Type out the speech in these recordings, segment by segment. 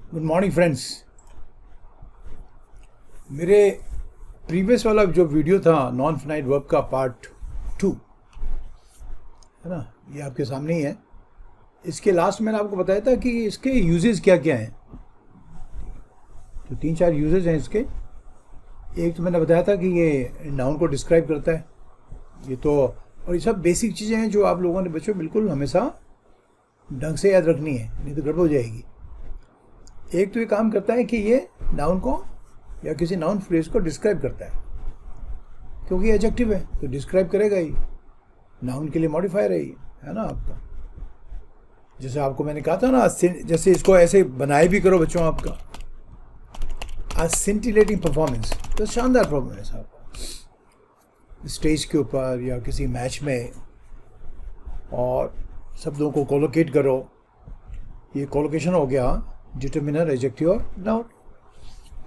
Good morning friends. मेरे previous वाला जो वीडियो था नॉन फिनाइट वर्ब का पार्ट 2 है ना, ये आपके सामने ही है। इसके लास्ट मैंने आपको बताया था कि इसके यूजेस क्या क्या हैं। तो 3-4 यूजेस हैं इसके। एक तो मैंने बताया था कि ये नाउन को डिस्क्राइब करता है, ये तो, और ये सब बेसिक चीज़ें हैं जो आप लोगों ने बच्चों बिल्कुल हमेशा ढंग से याद रखनी है, नहीं तो गड़बड़ हो जाएगी। एक तो ये काम करता है कि ये नाउन को या किसी नाउन फ्रेज को डिस्क्राइब करता है, क्योंकि एडजेक्टिव है तो डिस्क्राइब करेगा ही, नाउन के लिए मॉडिफायर है ना आपका। जैसे आपको मैंने कहा था ना, जैसे इसको ऐसे बनाए भी करो बच्चों आपका, सिंटिलेटिंग परफॉर्मेंस, तो शानदार परफॉर्मेंस आपका स्टेज के ऊपर या किसी मैच में, और शब्दों को कोलोकेट करो। ये कोलोकेशन हो गया डिटर्मिनर, एडजेक्टिव और नाउन।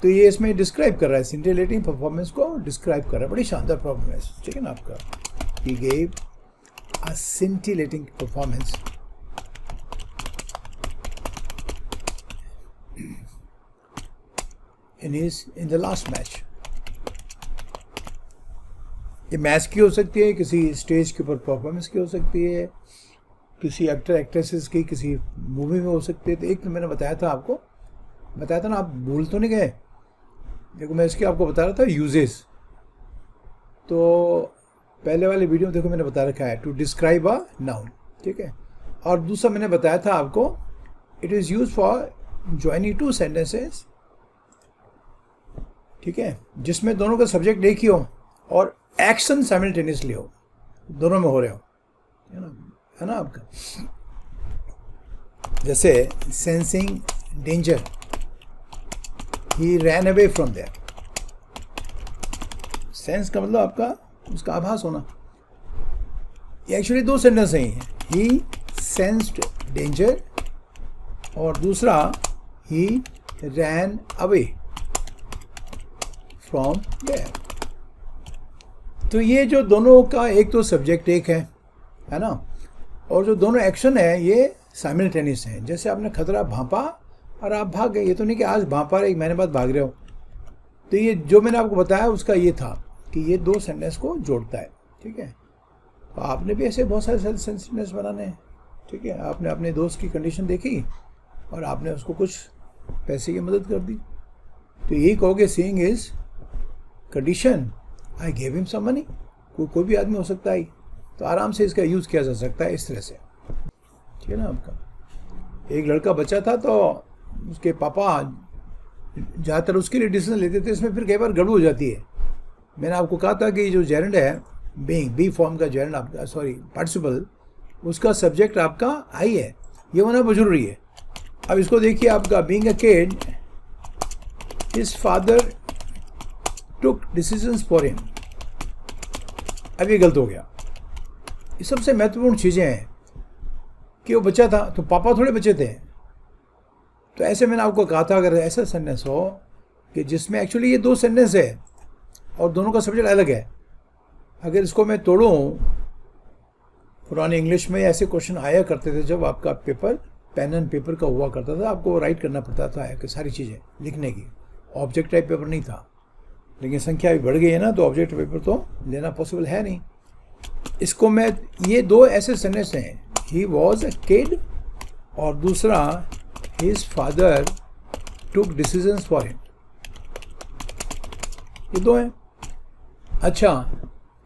तो ये इसमें डिस्क्राइब कर रहा है, सिंटिलेटिंग परफॉर्मेंस को डिस्क्राइब कर रहा है। बड़ी शानदार परफॉर्मेंस, ठीक है ना आपका। He gave a scintillating performance in the last match. ये मैच की हो सकती है, किसी स्टेज के ऊपर परफॉर्मेंस की हो सकती है, किसी एक्टर एक्ट्रेसेस की किसी मूवी में हो सकती है। तो एक तो मैंने बताया था आपको, बताया था ना, आप भूल तो नहीं गए। देखो मैं इसके आपको बता रहा था यूजेस। तो पहले वाले वीडियो में देखो मैंने बता रखा है टू डिस्क्राइब अ नाउन, ठीक है। और दूसरा मैंने बताया था आपको, it is use for joining two sentences, ठीक है, जिसमें दोनों का सब्जेक्ट एक ही हो और एक्शन साइमल्टेनियसली हो, दोनों में हो रहे हो, है ना आपका। जैसे sensing danger, he ran away from there. Sense का मतलब आपका उसका आभास होना। ये एक्चुअली दो सेंटेंस हैं, ही सेंस्ड डेंजर और दूसरा ही रैन अवे फ्रॉम देयर। तो ये जो दोनों का एक तो सब्जेक्ट एक है ना, और जो दोनों एक्शन है ये साइमल्टेनियस हैं। जैसे आपने खतरा भांपा और आप भाग गए, ये तो नहीं कि आज भांपा रहे 1 महीने बाद भाग रहे हो। तो ये जो मैंने आपको बताया उसका ये था कि ये दो सेंटेंस को जोड़ता है, ठीक है। तो आपने भी ऐसे बहुत सारे सेंटेंस बनाने हैं, ठीक है। आपने अपने दोस्त की कंडीशन देखी और आपने उसको कुछ पैसे की मदद कर दी, तो यही कहोगे seeing is condition, I gave him some money. कोई भी आदमी हो सकता है, तो आराम से इसका यूज़ किया जा सकता है इस तरह से, ठीक है ना आपका। एक लड़का बच्चा था तो उसके पापा ज़्यादातर उसके लिए डिसीजन लेते थे, इसमें फिर कई बार गड़बड़ हो जाती है। मैंने आपको कहा था कि जो जेरेंड है, बीइंग, बी फॉर्म का जेरेंड आपका, सॉरी पार्टिसिपल, उसका सब्जेक्ट आपका आई है, ये होना बहुत जरूरी है। अब इसको देखिए आपका, being a kid his father took decisions for him. अब ये गलत हो गया। ये सबसे महत्वपूर्ण चीज़ें हैं कि वो बच्चा था तो पापा थोड़े बच्चे थे। तो ऐसे मैंने आपको कहा था, अगर ऐसा सेंटेंस हो कि जिसमें एक्चुअली ये दो सेंटेंस है और दोनों का सब्जेक्ट अलग है, अगर इसको मैं तोड़ूँ, पुराने इंग्लिश में ऐसे क्वेश्चन आया करते थे जब आपका पेपर पेन एंड पेपर का हुआ करता था, आपको राइट करना पड़ता था कि सारी चीज़ें लिखने की। ऑब्जेक्ट टाइप पेपर नहीं था, लेकिन संख्या भी बढ़ गई है ना, तो ऑब्जेक्ट पेपर तो लेना पॉसिबल है नहीं। इसको मैं, ये दो ऐसे सेंटेंस हैं, ही वॉज अ किड और दूसरा his father took decisions for him, ये दो हैं। अच्छा,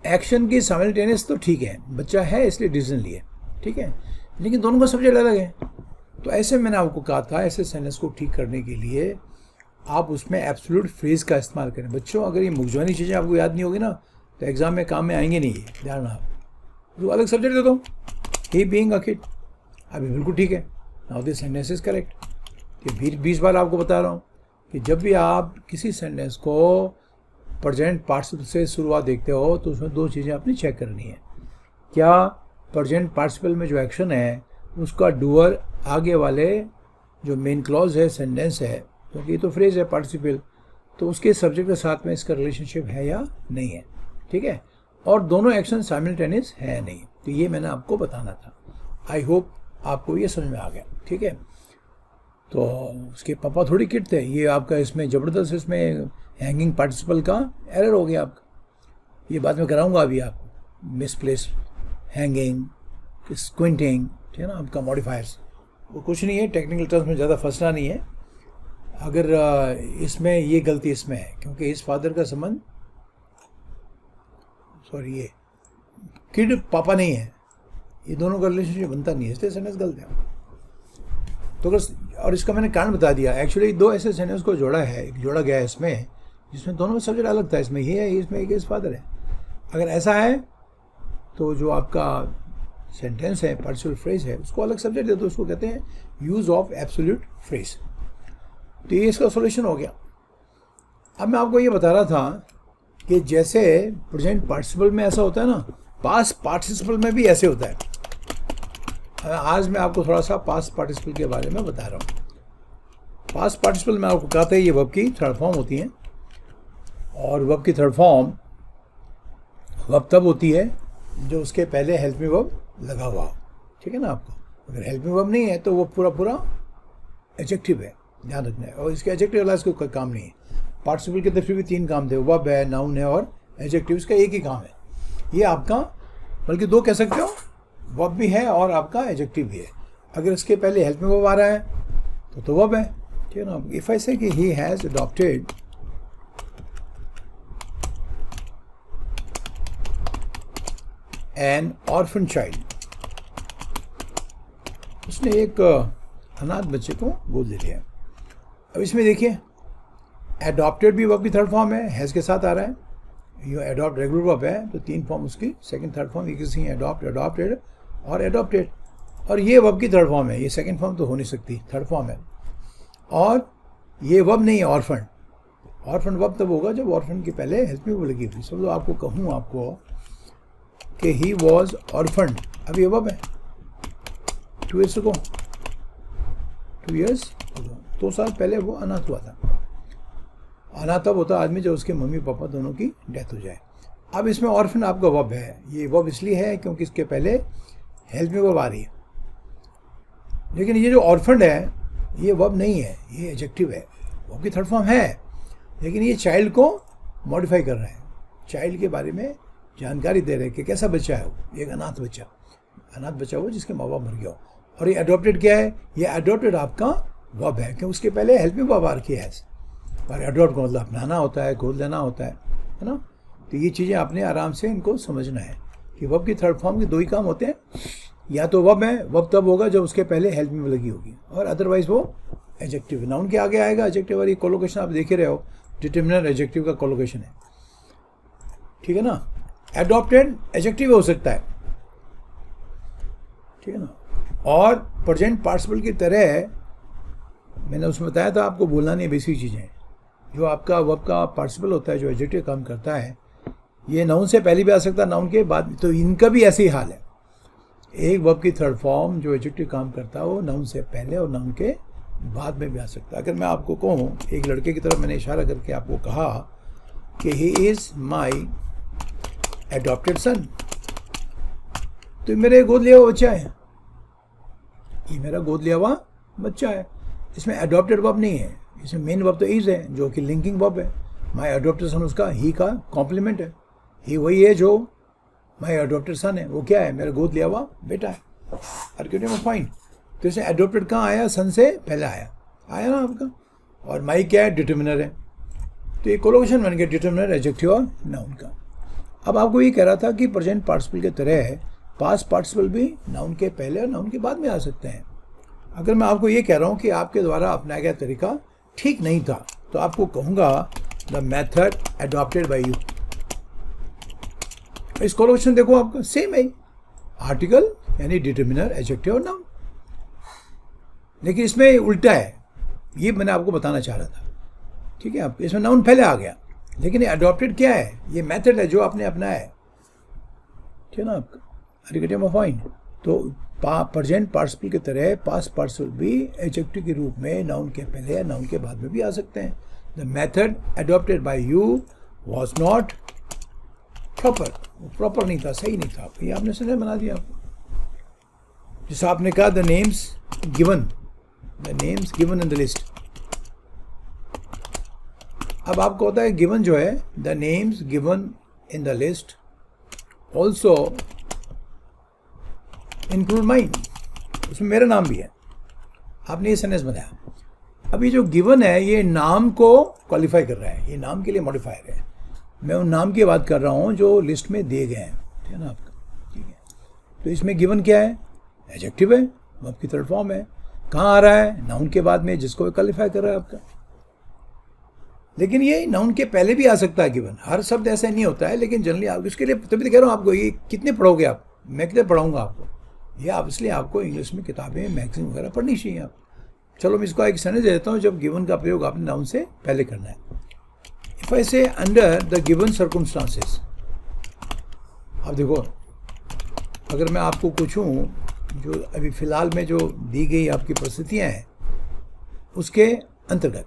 एक्शन की साइमल्टेनियस तो ठीक है, बच्चा है इसलिए डिसीजन लिए, ठीक है, लेकिन दोनों का सब्जेक्ट अलग है। तो ऐसे मैंने आपको कहा था, ऐसे सेंटेंस को ठीक करने के लिए आप उसमें एब्सोल्यूट फ्रेज का इस्तेमाल करें। बच्चों, अगर ये मुखजवानी चीज़ें आपको याद नहीं होगी ना, तो एग्जाम में काम में आएंगे नहीं, ध्यान आप तो अलग सब्जेक्ट दे दो, ही बीइंग अ किड, अभी बिल्कुल ठीक है, now this sentence is correct. ये 20 बार आपको बता रहा हूँ कि जब भी आप किसी सेंटेंस को प्रेजेंट पार्टिसिपल से शुरुआत देखते हो तो उसमें दो चीज़ें आपने चेक करनी है। क्या प्रेजेंट पार्टिसिपल में जो एक्शन है उसका डूअर आगे वाले जो मेन क्लॉज है, सेंटेंस है, क्योंकि ये तो फ्रेज है पार्टिसिपल, तो उसके सब्जेक्ट के साथ में इसका रिलेशनशिप है या नहीं है, ठीक है। और दोनों एक्शन साइमल्टेनियस है नहीं, तो ये मैंने आपको बताना था। आई होप आपको ये समझ में आ गया, ठीक है। तो उसके पापा थोड़ी किड थे। ये आपका इसमें ज़बरदस्त इसमें हैंगिंग पार्टिसिपल का एरर हो गया आपका। ये बाद में कराऊंगा अभी आपको, मिसप्लेस हैंगिंग, स्क्विंटिंग, ठीक है ना, आपका मॉडिफायर्स। वो कुछ नहीं है, टेक्निकल टर्म्स में ज़्यादा फंसना नहीं है। अगर इसमें ये गलती इसमें है क्योंकि इस फादर का संबंध, सॉरी, ये किड पापा नहीं है, ये दोनों का रिलेशनशिप बनता नहीं है, इसलिए सेंटेंस गलत है। तो अगर, और इसका मैंने कारण बता दिया। एक्चुअली दो ऐसे सेंटेंस को जोड़ा गया है इसमें, जिसमें दोनों में सब्जेक्ट अलग था। इसमें ये है, इसमें एक इस फादर है। अगर ऐसा है तो जो आपका सेंटेंस है, पार्टिसिपल फ्रेज है, उसको अलग सब्जेक्ट दे दो, उसको कहते हैं यूज ऑफ एब्सोल्यूट फ्रेज। तो ये इसका सॉल्यूशन हो गया। अब मैं आपको ये बता रहा था कि जैसे प्रेजेंट पार्टिसिपल में ऐसा होता है ना, पास्ट पार्टिसिपल में भी ऐसे होता है। आज मैं आपको थोड़ा सा पास्ट पार्टिसिपल के बारे में बता रहा हूँ। पास्ट पार्टिसिपल में आपको कहा था ये वर्ब की थर्ड फॉर्म होती है, और वर्ब की थर्ड फॉर्म वर्ब तब होती है जो उसके पहले हेल्पिंग वर्ब लगा हुआ हो, ठीक है ना। आपको अगर हेल्पिंग वर्ब नहीं है तो वो पूरा एडजेक्टिव है, ध्यान रखना है। और इसके एडजेक्टिव वाला इसको कोई काम नहीं है। पार्टिसिपल के तरफ भी 3 काम थे, वर्ब है, नाउन है और एडजेक्टिव, इसका एक ही काम है। ये आपका, बल्कि 2 कह सकते हो, वर्ब भी है और आपका एडजेक्टिव भी है। अगर इसके पहले हेल्पिंग वर्ब आ रहा है तो वर्ब है, ठीक है ना। इफ आई से कि he has adopted N orphan child, उसने एक अनाथ बच्चे को गोद ले लिया। अब इसमें देखिए, एडॉप्टेड भी वर्ब की थर्ड फॉर्म है, हैज़ के साथ आ रहा है। ये एडॉप्ट रेगुलर वर्ब है तो 3 फॉर्म उसकी, सेकंड थर्ड फॉर्म एक ही, एडॉप्ट, एडॉप्टेड और एडॉप्टेड। और ये वर्ब की थर्ड फॉर्म है, ये सेकंड फॉर्म तो हो नहीं सकती, थर्ड फॉर्म है। और ये वर्ब नहीं है, ऑर्फन। ऑर्फन वर्ब तब होगा जब ऑर्फन के पहले हेल्पिंग वर्ब लगी हुई। समझ लो, आपको कहूँ आपको कि ही वॉज ऑर्फन्ड, अब ये वर्ब है। 2 ईयर्स को 2 ईयर्स 2 साल पहले वो अनाथ हुआ था। अनाथ तब होता आदमी जब उसके मम्मी पापा दोनों की डेथ हो जाए। अब इसमें ऑर्फन आपका वर्ब है। ये वर्ब इसलिए है क्योंकि इसके पहले हेल्पिंग वर्ब आ रही है। लेकिन ये जो ऑर्फन्ड है ये वर्ब नहीं है, ये एडजेक्टिव है। वर्ब की थर्ड फॉर्म है, लेकिन ये चाइल्ड को मॉडिफाई कर रहा है, चाइल्ड के बारे में जानकारी दे रहे हैं कि कैसा बच्चा है वो, एक अनाथ बच्चा वो जिसके माँ बाप मर गया हो। और ये एडॉप्टेड क्या है, ये एडॉप्टेड आपका वर्ब है क्योंकि उसके पहले हेल्पिंग वर्ब आ रखी है। और एडॉप्ट का मतलब अपनाना होता है, गोद लेना होता है ना। तो ये चीज़ें आपने आराम से इनको समझना है कि वर्ब की थर्ड फॉर्म के 2 ही काम होते हैं, या तो वर्ब है, वर्ब तब होगा जब उसके पहले हेल्पिंग वर्ब लगी होगी, और अदरवाइज वो एडजेक्टिव, नाउन के आगे आएगा एडजेक्टिव। और ये कोलोकेशन आप देख ही रहे हो, डिटरमिनर एडजेक्टिव का कोलोकेशन है, ठीक है ना। एडॉप्टेड एडजेक्टिव हो सकता है, ठीक है ना। और प्रेजेंट पार्टिसिपल की तरह मैंने उसमें बताया था आपको, बोलना नहीं, बेसिक चीज़ें। जो आपका वर्ब का पार्टिसिपल होता है जो एडजेक्टिव काम करता है, ये नाउन से पहले भी आ सकता है, नाउन के बाद, तो इनका भी ऐसे ही हाल है। एक वर्ब की थर्ड फॉर्म जो एडजेक्टिव काम करता है वो नाउन से पहले और नाउन के बाद में भी आ सकता है। अगर मैं आपको कहूँ, एक लड़के की तरफ मैंने इशारा करके आपको कहा कि ही इज़ माई एडॉप्टेड सन, तो मेरे गोद लिया हुआ बच्चा है, ये मेरा गोद लिया हुआ बच्चा है। इसमें एडॉप्टेड वर्ब नहीं है, इसमें मेन वर्ब तो इज है जो कि लिंकिंग वर्ब है। माई एडॉप्टेड सन उसका ही का कॉम्प्लीमेंट है। ही वही है जो माई एडॉप्टेड सन है, वो क्या है, मेरा गोद लिया हुआ बेटा है। आर्ग्यूमेंट में फाइन। तो इसमें एडॉप्टेड कहाँ आया, सन से पहले आया ना आपका। और माई क्या है, डिटरमिनर है। तो ये कोलोकेशन बन गया डिटरमिनर, एडजेक्टिव और नाउन का। अब आपको ये कह रहा था कि प्रेजेंट पार्टिसिपल के तरह पास्ट पार्टिसिपल भी नाउन के पहले और नाउन के बाद में आ सकते हैं। अगर मैं आपको ये कह रहा हूँ कि आपके द्वारा अपनाया गया तरीका ठीक नहीं था, तो आपको कहूँगा the method adopted by you. इस कोलोकेशन देखो आपका सेम है, आर्टिकल यानी डिटरमिनर, एडजेक्टिव और नाउन। लेकिन इसमें उल्टा है, ये मैंने आपको बताना चाह रहा था, ठीक है। आप इसमें नाउन पहले आ गया, लेकिन ये एडॉप्टेड क्या है, ये मेथड है जो आपने अपनाया है, ठीक है ना आपका। Article fine. तो प्रेजेंट पार्टिसिपल की तरह पास्ट पार्टिसिपल भी एडजेक्टिव के रूप में नाउन के पहले या नाउन के बाद में भी आ सकते हैं। The method adopted by you was not proper नहीं था, सही नहीं था। ये आपने सुना, बना दिया आपको। जैसे आपने कहा the names given, the names given in the list. अब आपको होता है गिवन जो है, the names given in the list also include mine, उसमें मेरा नाम भी है। आपने ये सेंटेंस बनाया। अब ये जो गिवन है ये नाम को क्वालिफाई कर रहा है, ये नाम के लिए मॉडिफायर है। मैं उन नाम की बात कर रहा हूँ जो लिस्ट में दिए गए हैं, ठीक है ना आपका, ठीक है। तो इसमें गिवन क्या है? एडजेक्टिव है, वर्ब की थर्ड फॉर्म है। कहाँ आ रहा है? नाउन के बाद में, जिसको क्वालिफाई कर रहा है आपका। लेकिन ये नाउन के पहले भी आ सकता है गिवन, हर शब्द ऐसा नहीं होता है, लेकिन जनरली आप इसके लिए तभी तो कह रहा हूँ आपको, ये कितने पढ़ोगे आप, मैं कितने पढ़ाऊँगा आपको, ये आप इसलिए आपको इंग्लिश में किताबें मैगजीन वगैरह पढ़नी चाहिए आप। चलो मैं इसको एक सेंटेंस दे देता हूँ जब गिवन का प्रयोग आपने नाउन से पहले करना है। इफ आई से अंडर द गिवन सर्कमस्टांसेस, अब देखो अगर मैं आपको पूछूं जो अभी फ़िलहाल में जो दी गई आपकी परिस्थितियाँ हैं उसके अंतर्गत,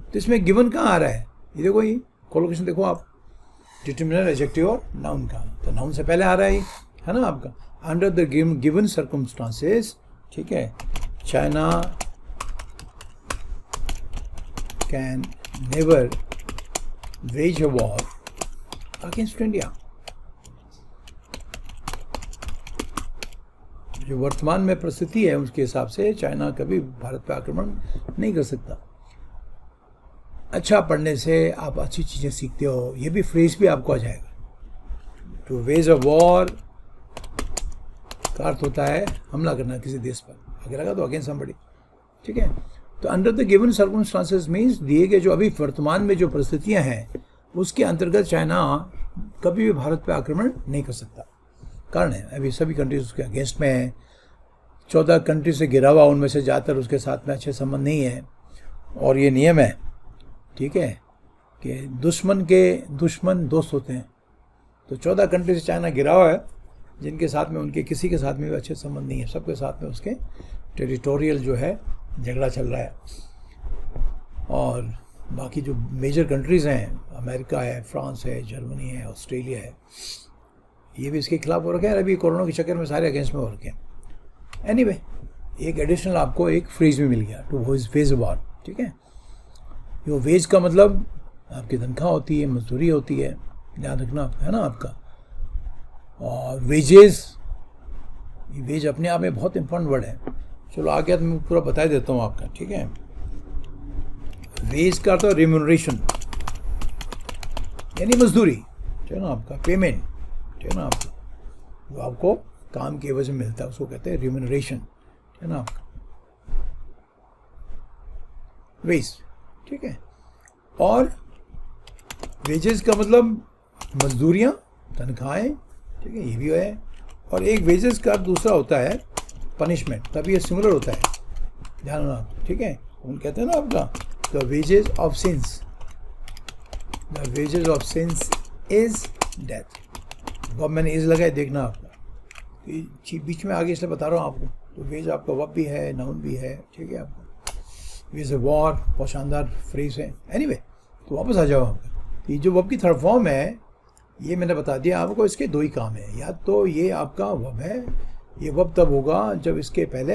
तो इसमें गिवन कहाँ आ रहा है? ये देखो, ये कोलोकेशन देखो आप, डिटर्मिनर, एडजेक्टिव और नाउन का, तो नाउन से पहले आ रहा है ना आपका, अंडर द गिवन सर्कमस्टांसेस, ठीक है। China can never wage a war against India. जो वर्तमान में परिस्थिति है उसके हिसाब से चाइना कभी भारत पर आक्रमण नहीं कर सकता। अच्छा पढ़ने से आप अच्छी चीज़ें सीखते हो, ये भी फ्रेज भी आपको आ जाएगा। टू वेज अ वॉर का अर्थ होता है हमला करना किसी देश पर, अगर लगा तो अगेंस्ट समबडी, ठीक है। तो under the given circumstances means दिए गए जो अभी वर्तमान में जो परिस्थितियां हैं उसके अंतर्गत चाइना कभी भी भारत पर आक्रमण नहीं कर सकता। कारण है अभी सभी कंट्रीज उसके अगेंस्ट में है, 14 कंट्री से घिरा हुआ, उनमें से ज़्यादातर उसके साथ में अच्छे संबंध नहीं है। और ये नियम है, ठीक है, कि दुश्मन के दुश्मन दोस्त होते हैं। तो 14 कंट्री से चाइना घिरा हुआ है जिनके साथ में उनके किसी के साथ में भी अच्छे संबंध नहीं है, सबके साथ में उसके टेरिटोरियल जो है झगड़ा चल रहा है। और बाकी जो मेजर कंट्रीज़ हैं, अमेरिका है, फ्रांस है, जर्मनी है, ऑस्ट्रेलिया है, ये भी इसके खिलाफ हो रखे हैं। अभी कोरोना के चक्कर में सारे अगेंस्ट में हो रखे हैं। एनीवे, एक एडिशनल आपको एक फ्रेज भी मिल गया, टू वेज अ, ठीक है। यो वेज का मतलब आपकी तनख्वाह होती है, मजदूरी होती है, ध्यान रखना है ना आपका। और वेजेस, ये वेज अपने आप में बहुत इंपॉर्टेंट वर्ड है। चलो आगे तो मैं पूरा बता देता हूँ आपका, ठीक है। वेज का तो रिम्यूनरेशन यानी मजदूरी, ठीक है ना आपका, पेमेंट, ठीक है ना आपका, जो आपको काम की वजह से मिलता है उसको कहते हैं रिम्यूनरेशन, ठीक है ना आपका, वेज, ठीक है। और वेजेस का मतलब मजदूरियाँ, तनख्वाहें, ठीक है, ये भी है। और एक वेजेस का दूसरा होता है पनिशमेंट, तभी ये सिमिलर होता है, ध्यान रखना, ठीक है। उन कहते हैं ना आपका the wages of sins, the wages of sins is death. वब मैंने इज लगाए, देखना आपका, बीच में आगे इसलिए बता रहा हूँ आपको। तो वेज आपका वब भी है, नाउन भी है, ठीक है आपका। वेज ए वॉर बहुत शानदार फ्रेज है। एनीवे, तो वापस आ जाओ आपका। तो ये जो वब की थर्ड फॉर्म है ये मैंने बता दिया आपको, इसके दो ही काम है, या तो ये आपका वब है, ये वब तब होगा जब इसके पहले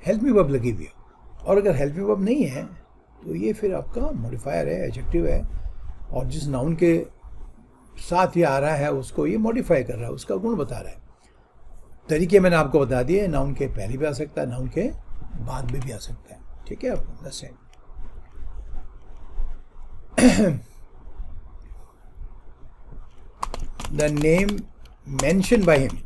हेल्प मी वब लगी हुई हो, और अगर हेल्प मी वब नहीं है तो ये फिर आपका मॉडिफायर है, एडजेक्टिव है, और जिस नाउन के साथ ये आ रहा है उसको ये मॉडिफाई कर रहा है, उसका गुण बता रहा है। तरीके मैंने आपको बता दिए, नाउन के पहले भी आ सकता है, नाउन के बाद में भी आ सकता है, ठीक है आपको। दस है the name mentioned by him।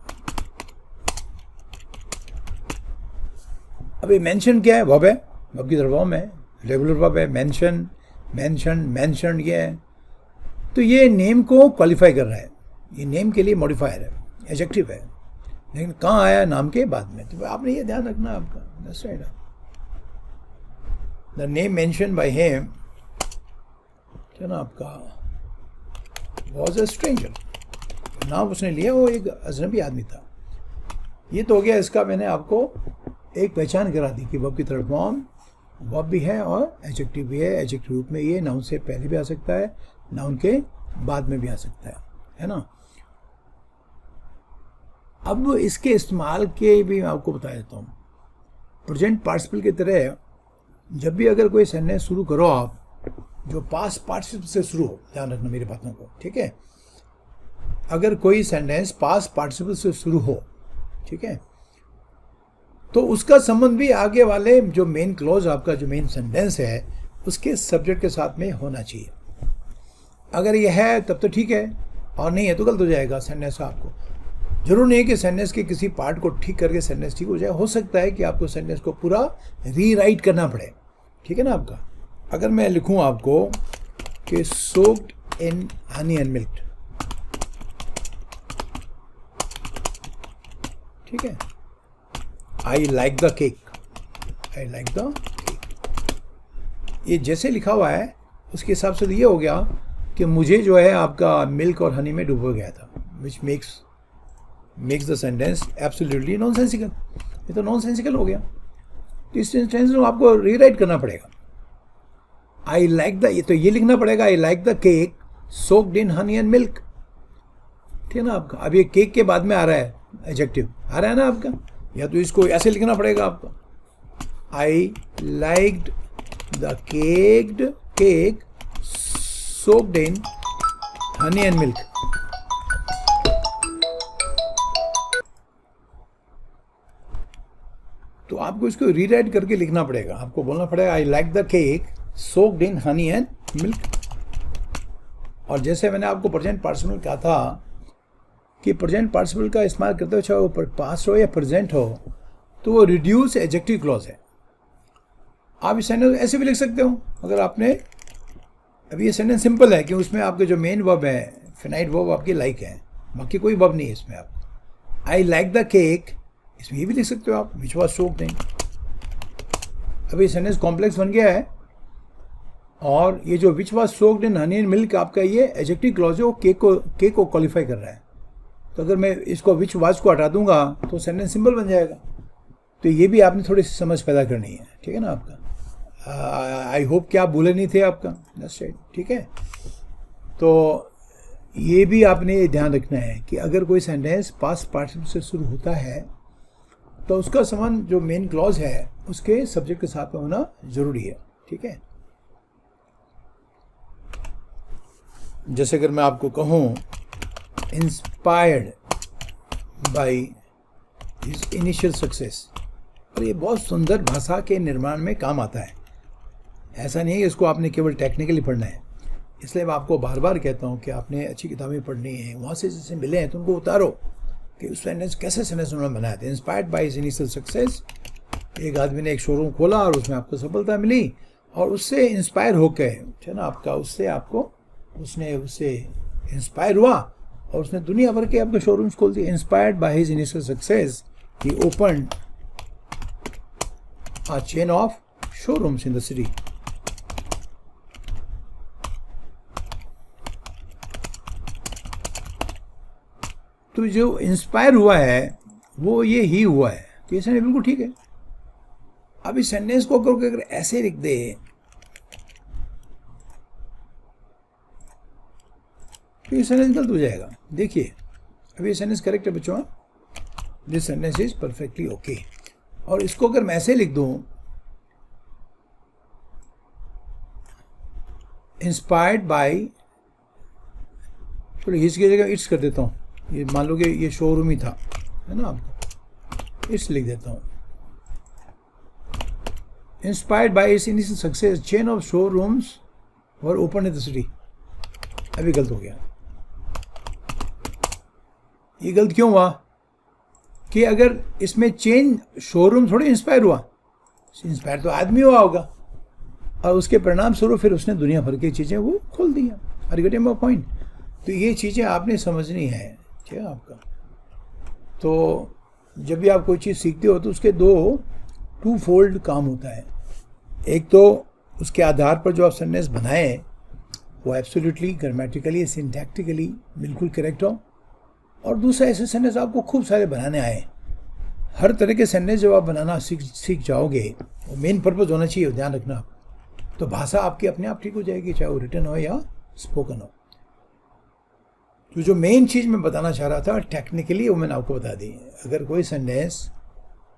अभी मेंशन क्या है? वर्ब है, वर्ब की तरफ फॉर्म है, रेगुलर वर्ब है। मेंशन, मेंशन, मेंशन ये है। तो ये नेम को क्वालिफाई कर रहा है, ये नेम के लिए मॉडिफायर है, एडजेक्टिव है, लेकिन कहाँ आया? नाम के बाद में। तो आपने ये ध्यान रखना आपका, that's right. The name mention by him, क्या ना आपका, वॉज अ स्ट्रेंजर, नाम उसने लिया, वो एक अजनबी आदमी था। ये तो हो गया इसका, मैंने आपको एक पहचान करा दी कि वर्ब की थर्ड फॉर्म वर्ब भी है और एडजेक्टिव भी है। एडजेक्टिव रूप में ये नाउन से पहले भी आ सकता है, नाउन के बाद में भी आ सकता है ना। अब इसके इस्तेमाल के भी मैं आपको बता देता हूँ। प्रेजेंट पार्टिसिपल की तरह जब भी अगर कोई सेंटेंस शुरू करो आप, जो पास्ट पार्टिसिपल से शुरू हो, ध्यान रखना मेरी बातों को, ठीक है। अगर कोई सेंटेंस पास्ट पार्टिसिपल से शुरू हो, ठीक है, तो उसका संबंध भी आगे वाले जो मेन क्लॉज आपका जो मेन सेंटेंस है उसके सब्जेक्ट के साथ में होना चाहिए। अगर यह है तब तो ठीक है, और नहीं है तो गलत हो जाएगा सेंटेंस आपको। जरूर नहीं है कि सेंटेंस के किसी पार्ट को ठीक करके सेंटेंस ठीक हो जाए, हो सकता है कि आपको सेंटेंस को पूरा रीराइट करना पड़े, ठीक है ना आपका। अगर मैं लिखूं आपको कि soaked in honey and milk, ठीक है, I like the cake, I like the cake, ये जैसे लिखा हुआ है उसके हिसाब से तो ये हो गया कि मुझे जो है आपका मिल्क और हनी में डूबो गया था, which makes the sentence absolutely nonsensical. ये तो नॉनसेंसिकल हो गया, तो इस सेंटेंस को आपको रीराइट करना पड़ेगा। आई लाइक द, ये तो ये लिखना पड़ेगा, I like the cake soaked in honey and milk, ठीक है ना आपका। अब ये केक के बाद में आ रहा है एडजेक्टिव, आ रहा है ना आपका, या तो इसको ऐसे लिखना पड़ेगा आपको, I liked the cake soaked in honey and milk. तो आपको इसको रीराइट करके लिखना पड़ेगा, आपको बोलना पड़ेगा I like the cake soaked in honey and milk. और जैसे मैंने आपको प्रेजेंट पार्टिसिपल कहा था कि प्रेजेंट पार्टिसिपल का इस्तेमाल करते हुए चाहे वो पास्ट हो या प्रेजेंट हो, तो वो रिड्यूस एडजेक्टिव क्लॉज है। आप इस सेंटेंस ऐसे भी लिख सकते हो। अगर आपने, अभी ये सेंटेंस सिंपल है कि उसमें आपके जो मेन वर्ब है, फिनाइट वर्ब आपकी लाइक है, बाकी कोई वर्ब नहीं है इसमें। आप आई लाइक द केक, इसमें ये भी लिख सकते हो आप, विच वॉज सोक्ड इन। अभी सेंटेंस कॉम्प्लेक्स बन गया है, और ये जो which was soaked in honey and milk आपका ये एडजेक्टिव क्लॉज है, वो केक को क्वालिफाई कर रहा है। तो अगर मैं इसको विच वॉज को हटा दूंगा तो सेंटेंस सिंपल बन जाएगा। तो ये भी आपने थोड़ी सी समझ पैदा करनी है, ठीक है ना आपका। आई होप कि आप भूले नहीं थे आपका, दैट्स राइट, ठीक है। तो ये भी आपने ध्यान रखना है कि अगर कोई सेंटेंस पास्ट पार्टिसिपल से शुरू होता है तो उसका संबंध जो मेन क्लॉज है उसके सब्जेक्ट के साथ में होना जरूरी है, ठीक है। जैसे अगर मैं आपको कहूँ inspired by his initial success, और ये बहुत सुंदर भाषा के निर्माण में काम आता है। ऐसा नहीं है कि इसको आपने केवल टेक्निकली पढ़ना है, इसलिए मैं आपको बार बार कहता हूँ कि आपने अच्छी किताबें पढ़नी है, वहाँ से जैसे मिले हैं तो उनको उतारो कि उस सेंटेंस कैसे सेंटेंस उन्होंने बनाया था। Inspired by his initial success, एक आदमी ने एक शोरूम खोला और उसमें आपको सफलता मिली, और उससे इंस्पायर होकर, है ना आपका, उससे आपको उससे इंस्पायर हुआ और उसने दुनिया भर के आपके शोरूम्स खोल दिए। Inspired by his initial success he opened a chain of showrooms in the city. तो जो इंस्पायर हुआ है वो ये ही हुआ है, तो ये सेंटेंस बिल्कुल ठीक है। अब इस सेंटेंस को अगर ऐसे लिख दे तो ये सेंटेंस गलत हो जाएगा। देखिए अभी ये सेंटेंस करेक्ट है बच्चों, this sentence is perfectly okay. और इसको अगर मैं ऐसे लिख दूं, इंस्पायर्ड बाय, चलो इसकी जगह इट्स कर देता हूँ, ये मान लो कि ये शोरूम ही था, है ना, आपको इट्स लिख देता हूँ। Inspired by it's initial success chain of showrooms were open in the city. अभी गलत हो गया। ये गलत क्यों हुआ कि अगर इसमें चेन शोरूम थोड़ी इंस्पायर हुआ, इंस्पायर तो आदमी हुआ होगा, और उसके परिणाम स्वरूप फिर उसने दुनिया भर की चीज़ें वो खोल दी हैं। Are getting my point? तो ये चीज़ें आपने समझनी है, ठीक है आपका। तो जब भी आप कोई चीज़ सीखते हो तो उसके टू फोल्ड काम होता है। एक तो उसके आधार पर जो आप सेंटेंस बनाए वो एब्सोल्युटली ग्रामेटिकली सिंटैक्टिकली बिल्कुल करेक्ट हो, और दूसरा ऐसे सेंटेंस आपको खूब सारे बनाने आए। हर तरह के सेंटेंस जब आप बनाना सीख जाओगे, वो मेन पर्पज़ होना चाहिए, ध्यान रखना, तो भाषा आपकी अपने आप ठीक हो जाएगी, चाहे वो रिटन हो या स्पोकन हो। तो जो मेन चीज़ मैं बताना चाह रहा था टेक्निकली वो मैंने आपको बता दी। अगर कोई सेंटेंस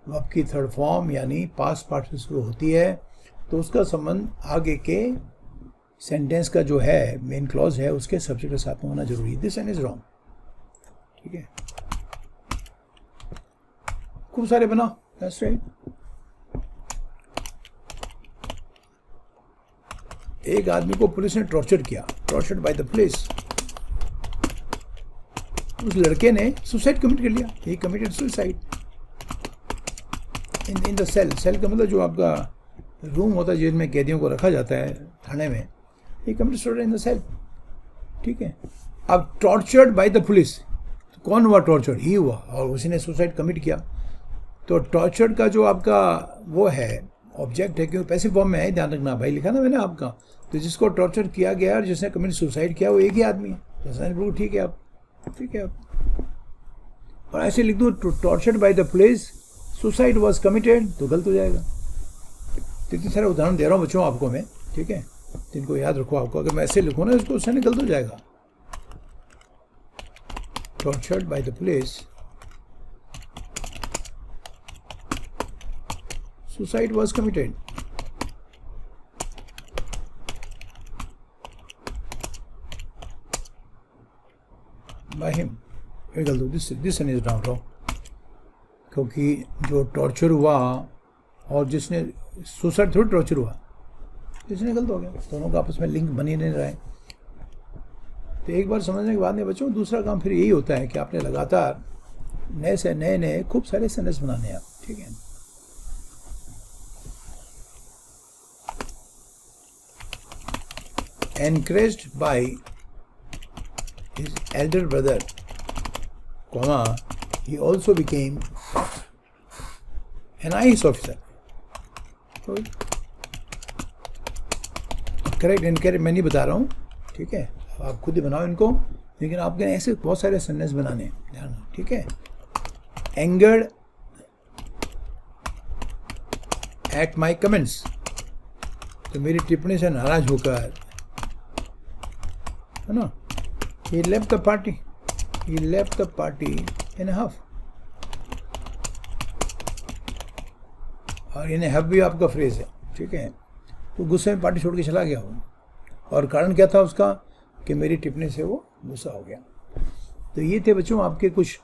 वर्ब की थर्ड फॉर्म यानी पास्ट पार्ट से शुरू होती है तो उसका संबंध आगे के सेंटेंस का जो है मेन क्लॉज है उसके सब्जेक्ट के साथ में होना जरूरी है। This and is wrong. ठीक है, खूब सारे बनाओ। That's right. एक आदमी को पुलिस ने टॉर्चर किया, टॉर्चर्ड बाय द पुलिस। उस लड़के ने सुसाइड कमिट कर लिया। He committed suicide in the cell. Cell का मतलब जो आपका रूम होता है जिसमें कैदियों को रखा जाता है थाने में। He committed suicide in the cell. ठीक है, अब टॉर्चर्ड बाय द पुलिस, तो कौन हुआ टॉर्चर्ड? ही हुआ, और उसी ने सुसाइड कमिट किया। तो टॉर्चर्ड का जो आपका वो है ऑब्जेक्ट है, क्योंकि पैसिव फॉर्म में है, ध्यान रखना भाई, लिखा ना मैंने आपका। तो जिसको टॉर्चर किया गया और जिसने कमिट सुसाइड किया वो एक ही आदमी है। तो ठीक है आप, ठीक है आप, और ऐसे लिख दो tortured by the police suicide was committed, तो गलत हो जाएगा। तो इतने सारे उदाहरण दे रहा हूँ बच्चों आपको मैं, ठीक है, जिनको याद रखो आपको। अगर मैं ऐसे लिखूँ ना इसको, उससे गलत हो जाएगा। Tortured by the police suicide was committed. By him. This one is not wrong. क्योंकि जो टॉर्चर हुआ और जिसने सुसाइड थोड़ी टॉर्चर हुआ, इसने गलत हो गया। दोनों का आपस में लिंक बन ही नहीं रहा है। तो एक बार समझने के बाद में बच्चों दूसरा काम फिर यही होता है कि आपने लगातार नए से नए खूब सारे सेंटेंस बनाने हैं आप। ठीक है, encouraged by his elder brother, he also became an IAS officer. Correct incorrect मैं नहीं बता रहा हूँ, ठीक है, आप खुद ही बनाओ इनको, लेकिन आपके ऐसे बहुत सारे सेंटेंस बनाने हैं, ध्यान। ठीक है, एंगर्ड एट माई कमेंट्स, तो मेरी टिप्पणी से नाराज होकर, है ना, he left the party in a huff। और इन हफ भी आपका फ्रेज है। ठीक है, वो गुस्से में पार्टी छोड़ के चला गया वो, और कारण क्या था उसका कि मेरी टिप्पणी से वो गुस्सा हो गया। तो ये थे बच्चों आपके कुछ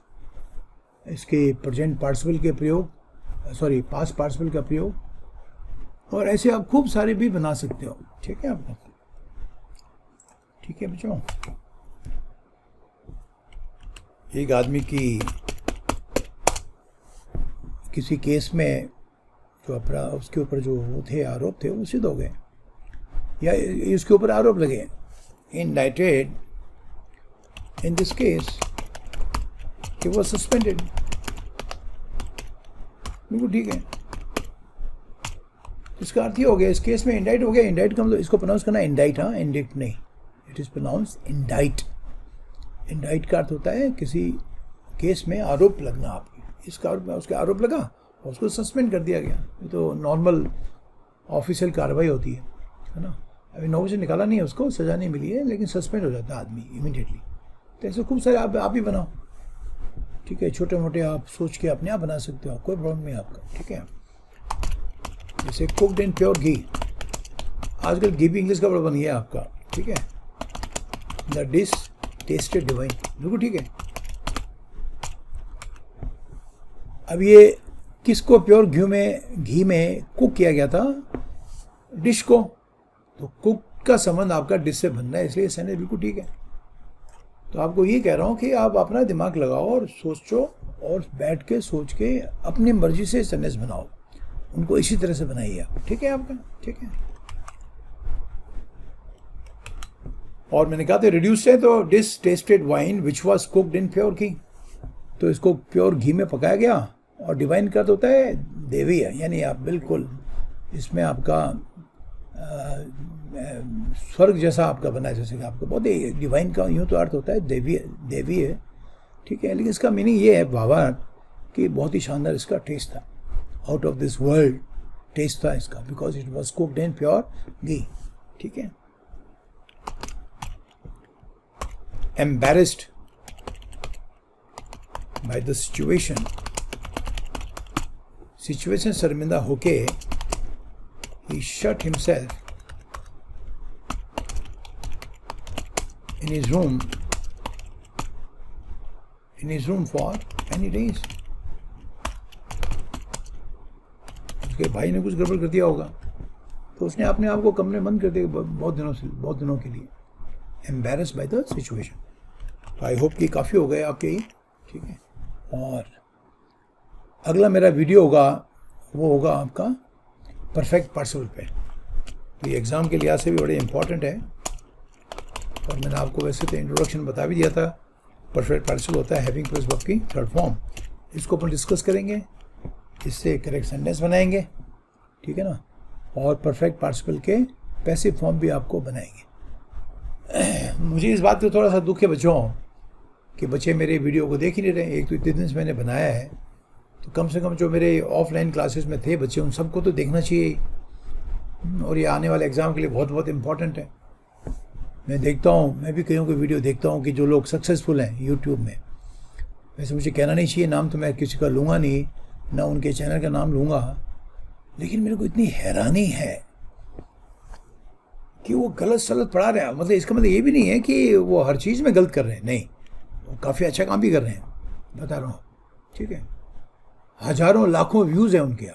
इसके प्रेजेंट पार्टिसिपल के प्रयोग, सॉरी पास्ट पार्टिसिपल का प्रयोग, और ऐसे आप खूब सारे भी बना सकते हो। ठीक है आपको, ठीक है बच्चों। एक आदमी की किसी केस में जो अपराध उसके ऊपर जो वो थे आरोप थे वो सिद्ध हो गए, या इसके ऊपर आरोप लगे, indicted in this case, he was suspended. बिल्कुल ठीक है, इसका अर्थ ही हो गया इस केस में इंडाइट हो गया। इंडाइट का मतलब इसको प्रोनाउंस करना इंडाइट, हाँ, इंडिक्ट नहीं, इट इज प्रोनाउंस इंडाइट। इंडाइट का अर्थ होता है किसी केस में आरोप लगना। आपके इसका उसके आरोप लगा और उसको सस्पेंड कर दिया गया। ये तो नॉर्मल ऑफिशियल कार्रवाई होती है ना। अभी नौकरी से निकाला नहीं है उसको, सजा नहीं मिली है, लेकिन सस्पेंड हो जाता है आदमी इमीडिएटली। तो ऐसे खूब सारे आप ही बनाओ। ठीक है, छोटे मोटे आप सोच के अपने आप बना सकते हो, कोई प्रॉब्लम नहीं आपका। ठीक है, जैसे कुक्ड इन प्योर घी, आजकल घी भी इंग्लिश का वर्ड बन गया आपका। ठीक है, द डिश टेस्टेड डिवाइन, बिल्कुल ठीक है। अब ये किसको प्योर घी में कुक किया गया था? डिश को। तो कुक का संबंध आपका डिश से बनना है, इसलिए सेंटेंस बिल्कुल ठीक है। तो आपको ये कह रहा हूँ कि आप अपना दिमाग लगाओ और सोचो, और बैठ के सोच के अपनी मर्जी से सेंटेंस बनाओ, उनको इसी तरह से बनाइए आप। ठीक है आपका, ठीक है। और मैंने कहा था रिड्यूस्ड है, तो dish tasted wine which was cooked in pure ghee, तो इसको प्योर घी में पकाया गया। और डिवाइन का तो होता है देवी है, यानी आप बिल्कुल इसमें आपका स्वर्ग जैसा आपका बना है, जैसे कि आपको बहुत ही डिवाइन का यूँ तो अर्थ होता है देवी है। ठीक है, लेकिन इसका मीनिंग ये है भावार्थ कि बहुत ही शानदार इसका टेस्ट था, out of this world taste था इसका, because it was cooked in pure ghee. ठीक है, embarrassed by the situation, situation शर्मिंदा होके he shut himself in his room for many days. उसके भाई ने कुछ गड़बड़ कर दिया होगा तो उसने अपने आप को कमरे बंद कर दिया बहुत दिनों के लिए, एम्बेरस्ड बाय द सिचुएशन. तो आई होप कि काफ़ी हो गए आपके ही, ठीक है. और अगला मेरा वीडियो होगा वो होगा आपका परफेक्ट पार्टिसिपल पे. तो ये एग्ज़ाम के लिहाज से भी बड़े इंपॉर्टेंट है. और मैंने आपको वैसे तो इंट्रोडक्शन बता भी दिया था. परफेक्ट पार्टिसिपल होता है हैविंग प्लस वर्ब की थर्ड फॉर्म. इसको अपन डिस्कस करेंगे, इससे करेक्ट सेंटेंस बनाएंगे, ठीक है ना. और परफेक्ट पार्टिसिपल के पैसिव फॉर्म भी आपको बनाएंगे. मुझे इस बात का थोड़ा सा दुख है बच्चों कि बच्चे मेरे वीडियो को देख ही नहीं रहे. एक तो इतने दिन से मैंने बनाया है, तो कम से कम जो मेरे ऑफलाइन क्लासेस में थे बच्चे उन सबको तो देखना चाहिए. और ये आने वाले एग्ज़ाम के लिए बहुत बहुत इम्पॉर्टेंट है. मैं देखता हूँ, मैं भी कईयों के वीडियो देखता हूँ कि जो लोग सक्सेसफुल हैं यूट्यूब में, वैसे मुझे कहना नहीं चाहिए नाम, तो मैं किसी का लूँगा नहीं, ना उनके चैनल का नाम लूँगा, लेकिन मेरे को इतनी हैरानी है कि वो गलत सलत पढ़ा रहे हैं. मतलब इसका मतलब ये भी नहीं है कि वो हर चीज़ में गलत कर रहे हैं, नहीं, वो काफ़ी अच्छा काम भी कर रहे हैं, बता रहा हूँ, ठीक है. हजारों लाखों व्यूज़ हैं उनके,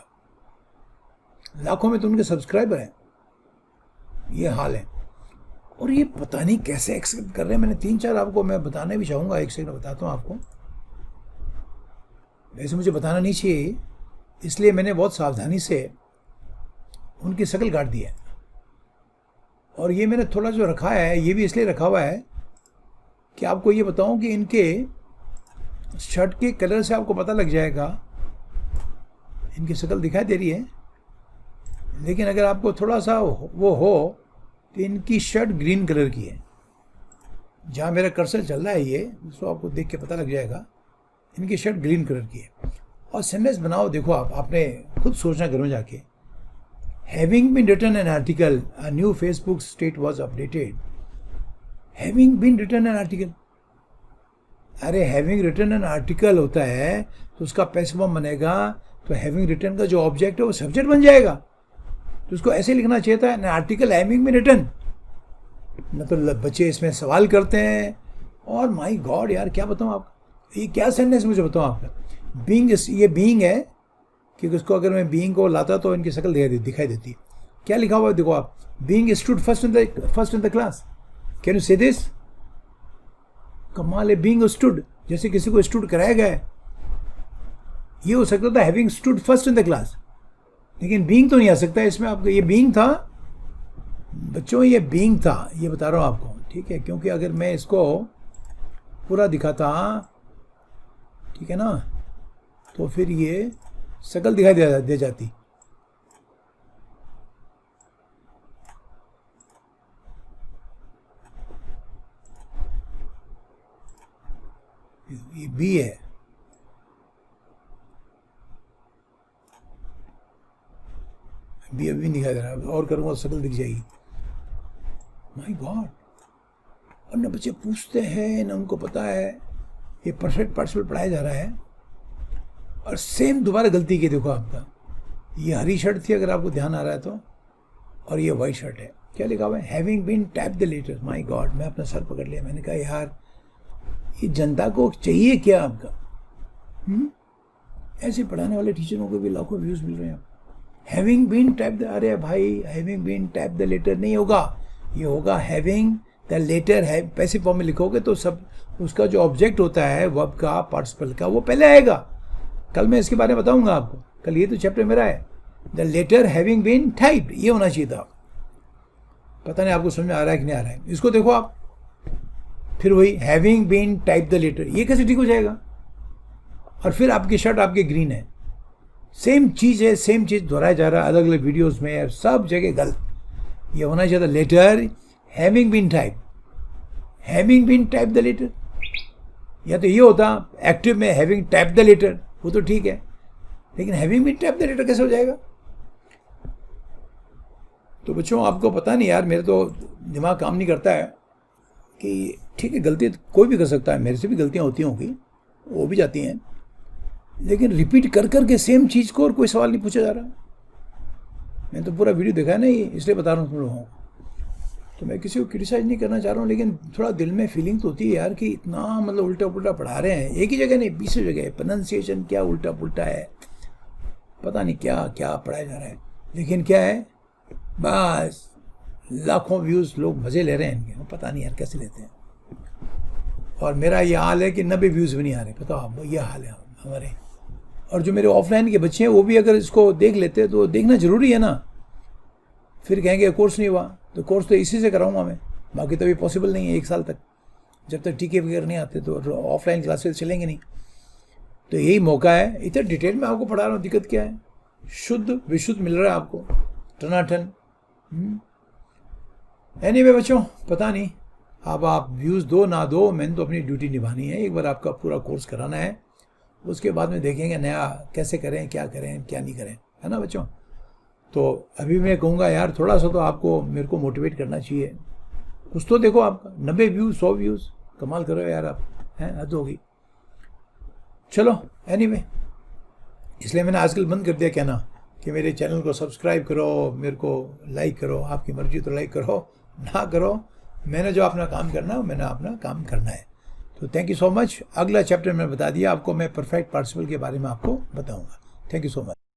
लाखों में तो उनके सब्सक्राइबर हैं. ये हाल है. और ये पता नहीं कैसे एक्सेप्ट कर रहे हैं. मैंने 3-4 आपको मैं बताने भी चाहूँगा, एक सेकंड बताता हूँ आपको. वैसे मुझे बताना नहीं चाहिए, इसलिए मैंने बहुत सावधानी से उनकी शक्ल काट दी है. और ये मैंने थोड़ा जो रखा है, ये भी इसलिए रखा हुआ है कि आपको ये बताऊं कि इनके शर्ट के कलर से आपको पता लग जाएगा. इनकी शक्ल दिखाई दे रही है, लेकिन अगर आपको थोड़ा सा वो हो तो इनकी शर्ट ग्रीन कलर की है. जहाँ मेरा कर्सर चल रहा है ये, उसको आपको देख के पता लग जाएगा इनकी शर्ट ग्रीन कलर की है. और सेंटेंस बनाओ, देखो आपने खुद सोचना घर में जाके. Having been written an article, a new Facebook state was updated. Having been written an article, अरे हैविंग रिटन एन आर्टिकल होता है तो उसका पैसिव फॉर्म बनेगा. तो हैविंग रिटन का जो ऑब्जेक्ट है वो सब्जेक्ट बन जाएगा. तो उसको ऐसे लिखना चाहिए था, an article having been written. मतलब बच्चे इसमें सवाल करते हैं, और माय गॉड यार क्या बताऊँ आपको, ये क्या सेंटेंस मुझे बताऊँ आपका. बीइंग, ये बीइंग है क्योंकि उसको अगर मैं बीइंग को लाता तो इनकी शक्ल दिखाई देती. क्या लिखा हुआ है देखो आप, being stood first in the class. Can you से दिस. कमाल है, बीइंग स्टूड, जैसे किसी को स्टूड कराया गया है. ये हो सकता था having stood first in the class, लेकिन बीइंग तो नहीं आ सकता इसमें. आपको ये बीइंग था बच्चों, ये बीइंग था, ये बता रहा हूँ आपको, ठीक है. क्योंकि अगर मैं इसको पूरा दिखाता, ठीक है ना, तो फिर ये शक्ल दिखाई दे जाती. ये बी है, बी अभी नहीं दिखाई दे रहा. और करूँगा शक्ल दिख जाएगी. My God. और ना बच्चे पूछते हैं ना उनको पता है. ये परफेक्ट पार्टिसिपल पढ़ाया जा रहा है और सेम दोबारा गलती की. देखो आपका ये हरी शर्ट थी अगर आपको ध्यान आ रहा है तो, और ये वाइट शर्ट है. क्या लिखा हुआ है, having been tap the letter. My God, मैं अपना सर पकड़ लिया. मैंने कहा यार ये जनता को चाहिए क्या आपका. ऐसे पढ़ाने वाले टीचरों को भी लाखों व्यूज मिल रहे हैं. हैविंग बीन टैप द, अरे भाई having been tap the letter नहीं होगा, ये होगा हैविंग द लेटर. है पैसिव फॉर्म में लिखोगे तो सब उसका जो ऑब्जेक्ट होता है वर्ब का, पार्टिसिपल का, वो पहले आएगा. कल मैं इसके बारे में बताऊंगा आपको. कल ये तो चैप्टर मेरा है. The letter having been typed, ये होना चाहिए था. पता नहीं आपको समझ में आ रहा है कि नहीं आ रहा है. इसको देखो आप, फिर वही having been type the letter, ये कैसे ठीक हो जाएगा. और फिर आपकी शर्ट आपके ग्रीन है. सेम चीज़ है, सेम चीज़ दोहराया जा रहा है अलग अलग वीडियोस में, सब जगह गलत. ये होना चाहिए था letter having been type, having been type the letter. या तो ये होता एक्टिव में हैविंग टाइप द लेटर, वो तो ठीक है, लेकिन having been type the letter कैसे हो जाएगा. तो बच्चों आपको पता नहीं यार, मेरे तो दिमाग काम नहीं करता है कि ठीक है गलती कोई भी कर सकता है. मेरे से भी गलतियाँ होती होंगी, वो भी जाती हैं, लेकिन रिपीट कर कर के सेम चीज़ को और कोई सवाल नहीं पूछा जा रहा। मैं तो पूरा वीडियो देखा है ना ये, इसलिए बता रहा हूँ तुम लोगों को। तो मैं किसी को क्रिटिसाइज नहीं करना चाह रहा हूँ, लेकिन थोड़ा दिल में फीलिंग तो होती है यार कि इतना मतलब उल्टा पुल्टा पढ़ा रहे हैं, एक ही जगह नहीं 20 जगह है, प्रोनाउंसिएशन क्या उल्टा पुल्टा है, पता नहीं क्या क्या पढ़ाया जा रहा है। लेकिन क्या है, बस लाखों व्यूज़ लोग मज़े ले रहे हैं इनके, पता नहीं यार कैसे लेते हैं। और मेरा ये हाल है कि 90 व्यूज़ भी नहीं आ रहे, पता आप, ये हाल है हमारे। और जो मेरे ऑफलाइन के बच्चे हैं वो भी अगर इसको देख लेते तो देखना ज़रूरी है ना, फिर कहेंगे कोर्स नहीं हुआ, तो कोर्स तो इसी से कराऊंगा मैं, बाकी तो भी पॉसिबल नहीं है 1 साल तक, जब तक टीके वगैरह नहीं आते तो ऑफलाइन क्लासेस चलेंगे नहीं। तो यही मौका है, इतना डिटेल में आपको पढ़ा रहा हूँ, दिक्कत क्या है, शुद्ध विशुद्ध मिल रहा है आपको टनाटन। एनीवे बच्चों, पता नहीं अब आप व्यूज़ दो ना दो, मैंने तो अपनी ड्यूटी निभानी है, एक बार आपका पूरा कोर्स कराना है, उसके बाद में देखेंगे नया कैसे करें, क्या करें क्या नहीं करें, है ना बच्चों। तो अभी मैं कहूँगा यार थोड़ा सा तो आपको मेरे को मोटिवेट करना चाहिए, कुछ तो देखो आपका 90 व्यूज़ 100 व्यूज़, कमाल करो यार आप, हैं, हद होगी। चलो एनीवे, इसलिए मैंने आजकल बंद कर दिया कहना कि मेरे चैनल को सब्सक्राइब करो, मेरे को लाइक करो, आपकी मर्जी तो लाइक करो ना करो, मैंने जो अपना काम करना है मैंने अपना काम करना है। तो थैंक यू सो मच। अगला चैप्टर में बता दिया आपको, मैं परफेक्ट पार्टिसिपल के बारे में आपको बताऊंगा। Thank you so much.